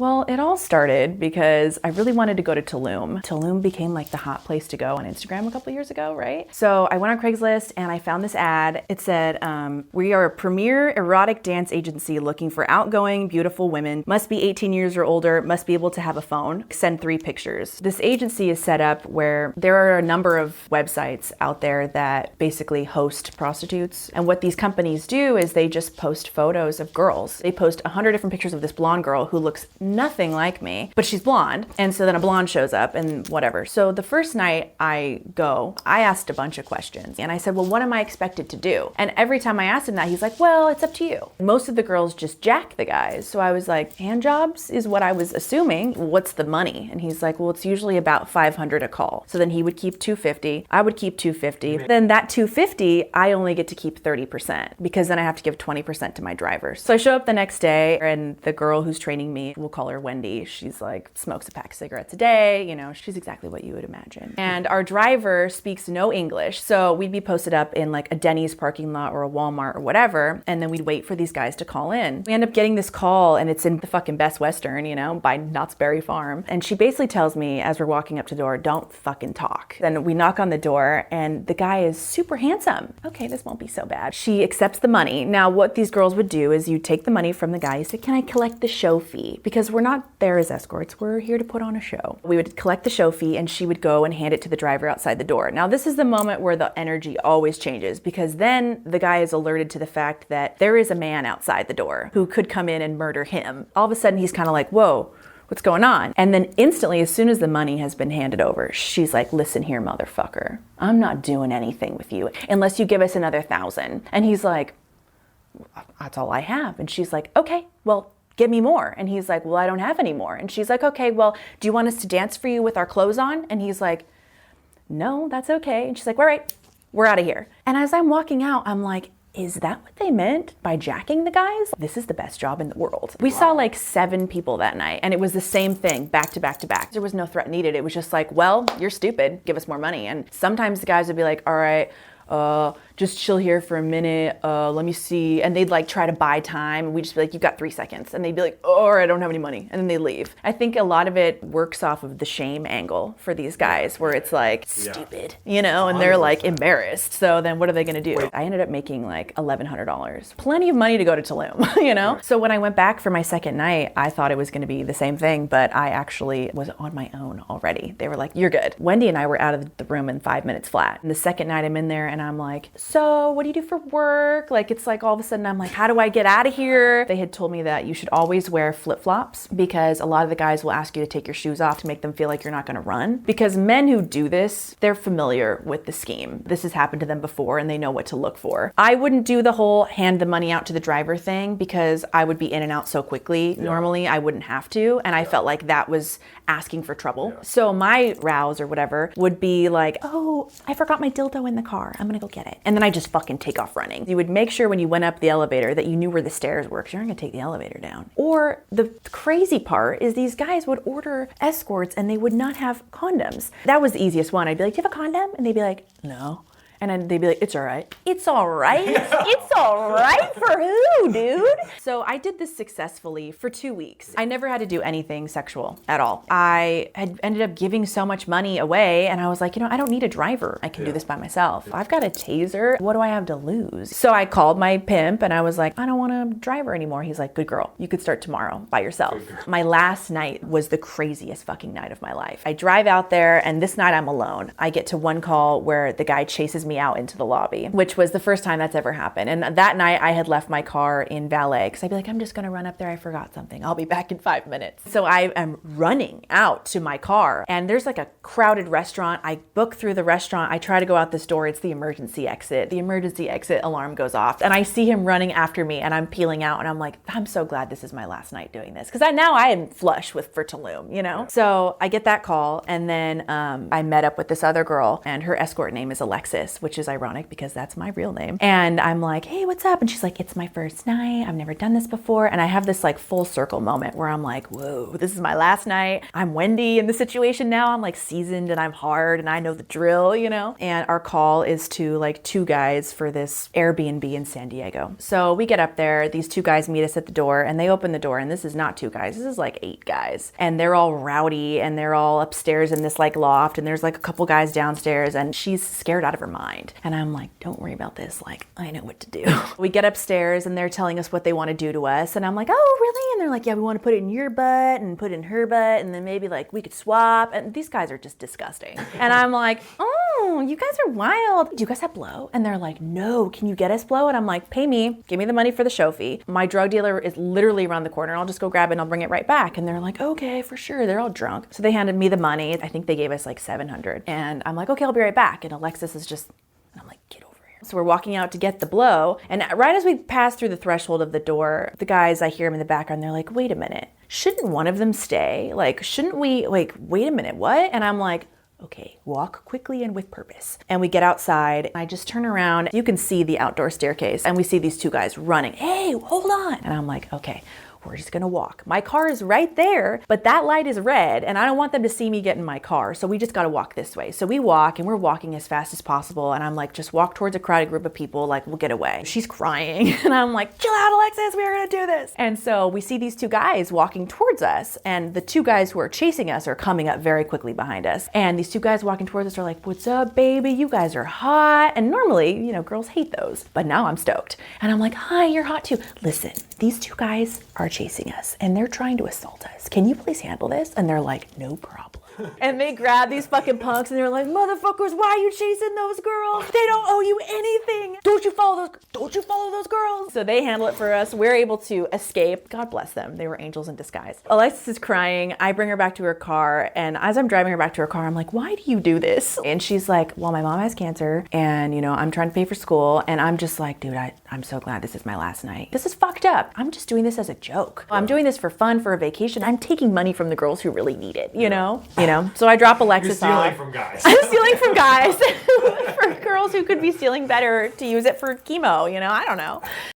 Well, it all started because I really wanted to go to Tulum. Tulum became like the hot place to go on Instagram a couple years ago, right? So I went on Craigslist and I found this ad. It said, we are a premier erotic dance agency looking for outgoing, beautiful women, must be 18 years or older, must be able to have a phone, send 3 pictures. This agency is set up where there are a number of websites out there that basically host prostitutes. And what these companies do is they just post photos of girls. They post 100 different pictures of this blonde girl who looks nothing like me, but she's blonde. And so then a blonde shows up and whatever. So the first night I asked a bunch of questions and I said, well, what am I expected to do? And every time I asked him that, he's like, well, it's up to you. Most of the girls just jack the guys. So I was like, hand jobs is what I was assuming. What's the money? And he's like, well, it's usually about $500 a call. So then he would keep $250. I would keep $250. Then that $250, I only get to keep 30% because then I have to give 20% to my drivers. So I show up the next day and the girl who's training me, we'll call her Wendy. She's like, smokes a pack of cigarettes a day. You know, she's exactly what you would imagine. And our driver speaks no English. So we'd be posted up in like a Denny's parking lot or a Walmart or whatever. And then we'd wait for these guys to call in. We end up getting this call and it's in the fucking Best Western, you know, by Knott's Berry Farm. And she basically tells me as we're walking up to the door, don't fucking talk. Then we knock on the door and the guy is super handsome. Okay, this won't be so bad. She accepts the money. Now what these girls would do is you take the money from the guy. You say, can I collect the show fee? Because we're not there as escorts. We're here to put on a show. We would collect the show fee and she would go and hand it to the driver outside the door. Now this is the moment where the energy always changes because then the guy is alerted to the fact that there is a man outside the door who could come in and murder him. All of a sudden he's kind of like, whoa, what's going on? And then instantly, as soon as the money has been handed over, she's like, listen here, motherfucker. I'm not doing anything with you unless you give us another 1,000. And he's like, that's all I have. And she's like, okay, well, give me more. And he's like, well, I don't have any more. And she's like, okay, well, do you want us to dance for you with our clothes on? And he's like, no, that's okay. And she's like, all right, we're out of here. And as I'm walking out, I'm like, is that what they meant by jacking the guys? This is the best job in the world. We saw like 7 people that night and it was the same thing back to back to back. There was no threat needed. It was just like, well, you're stupid. Give us more money. And sometimes the guys would be like, all right, just chill here for a minute. Let me see. And they'd like try to buy time. And we'd just be like, you've got 3 seconds. And they'd be like, oh, I don't have any money. And then they leave. I think a lot of it works off of the shame angle for these guys where it's like, stupid, you know, and they're like embarrassed. So then what are they going to do? I ended up making like $1,100. Plenty of money to go to Tulum, you know? So when I went back for my second night, I thought it was going to be the same thing, but I actually was on my own already. They were like, you're good. Wendy and I were out of the room in 5 minutes flat. And the second night I'm in there and I'm like, so what do you do for work? Like, it's like all of a sudden I'm like, how do I get out of here? They had told me that you should always wear flip-flops because a lot of the guys will ask you to take your shoes off to make them feel like you're not going to run. Because men who do this, they're familiar with the scheme. This has happened to them before and they know what to look for. I wouldn't do the whole hand the money out to the driver thing because I would be in and out so quickly. Yeah. Normally I wouldn't have to. And I felt like that was asking for trouble. Yeah. So my rouse or whatever would be like, oh, I forgot my dildo in the car. I'm going to go get it. And then I just fucking take off running. You would make sure when you went up the elevator that you knew where the stairs were because you're not going to take the elevator down. Or the crazy part is these guys would order escorts and they would not have condoms. That was the easiest one. I'd be like, do you have a condom? And they'd be like, no. And then they'd be like, it's all right. It's all right? It's all right for who, dude? So I did this successfully for 2 weeks. I never had to do anything sexual at all. I had ended up giving so much money away and I was like, you know, I don't need a driver. I can do this by myself. I've got a taser. What do I have to lose? So I called my pimp and I was like, I don't want a driver anymore. He's like, good girl. You could start tomorrow by yourself. My last night was the craziest fucking night of my life. I drive out there and this night I'm alone. I get to one call where the guy chases me out into the lobby, which was the first time that's ever happened. And that night I had left my car in valet because I'd be like, I'm just going to run up there. I forgot something. I'll be back in 5 minutes. So I am running out to my car and there's like a crowded restaurant. I book through the restaurant. I try to go out this door. It's the emergency exit. The emergency exit alarm goes off and I see him running after me and I'm peeling out and I'm like, I'm so glad this is my last night doing this because now I am flush for Tulum, you know? So I get that call and then I met up with this other girl and her escort name is Alexis. which is ironic because that's my real name. And I'm like, hey, what's up? And she's like, it's my first night. I've never done this before. And I have this like full circle moment where I'm like, whoa, this is my last night. I'm Wendy in the situation now. I'm like seasoned and I'm hard and I know the drill, you know? And our call is to like 2 guys for this Airbnb in San Diego. So we get up there, these 2 guys meet us at the door and they open the door, and this is not 2 guys, this is like 8 guys. And they're all rowdy and they're all upstairs in this like loft, and there's like a couple guys downstairs, and she's scared out of her mind. And I'm like, don't worry about this, like I know what to do. We get upstairs and they're telling us what they want to do to us, and I'm like, oh really? And they're like, yeah, we want to put it in your butt and put it in her butt, and then maybe like we could swap. And these guys are just disgusting. And I'm like, oh, you guys are wild. Do you guys have blow? And they're like, no, can you get us blow? And I'm like, pay me, give me the money for the show fee. My drug dealer is literally around the corner. I'll just go grab it and I'll bring it right back. And they're like, okay, for sure. They're all drunk. So they handed me the money. I think they gave us like $700. And I'm like, okay, I'll be right back. And Alexis is just, and I'm like, get over here. So we're walking out to get the blow. And right as we pass through the threshold of the door, the guys, I hear them in the background. They're like, wait a minute. Shouldn't one of them stay? Like, shouldn't we, like, wait a minute, what? And I'm like, okay, walk quickly and with purpose. And we get outside. I just turn around. You can see the outdoor staircase and we see these 2 guys running. Hey, hold on. And I'm like, okay, we're just gonna walk. My car is right there, but that light is red and I don't want them to see me get in my car. So we just gotta walk this way. So we walk and we're walking as fast as possible. And I'm like, just walk towards a crowded group of people, like we'll get away. She's crying and I'm like, chill out, Alexis, we are gonna do this. And so we see these 2 guys walking towards us, and the 2 guys who are chasing us are coming up very quickly behind us. And these 2 guys walking towards us are like, what's up, baby? You guys are hot. And normally, you know, girls hate those, but now I'm stoked. And I'm like, hi, you're hot too. Listen, these 2 guys are chasing us and they're trying to assault us. Can you please handle this? And they're like, no problem. And they grab these fucking punks and they're like, motherfuckers, why are you chasing those girls? They don't owe you anything. Don't you follow those girls. So they handle it for us. We're able to escape. God bless them. They were angels in disguise. Alexis is crying. I bring her back to her car. And as I'm driving her back to her car, I'm like, why do you do this? And she's like, well, my mom has cancer and, you know, I'm trying to pay for school. And I'm just like, dude, I'm so glad this is my last night. This is fucked up. I'm just doing this as a joke. I'm doing this for fun, for a vacation. I'm taking money from the girls who really need it, you know? So I drop Alexis off. You're stealing from guys. I'm stealing from guys for girls who could be stealing better to use it for chemo, you know? I don't know.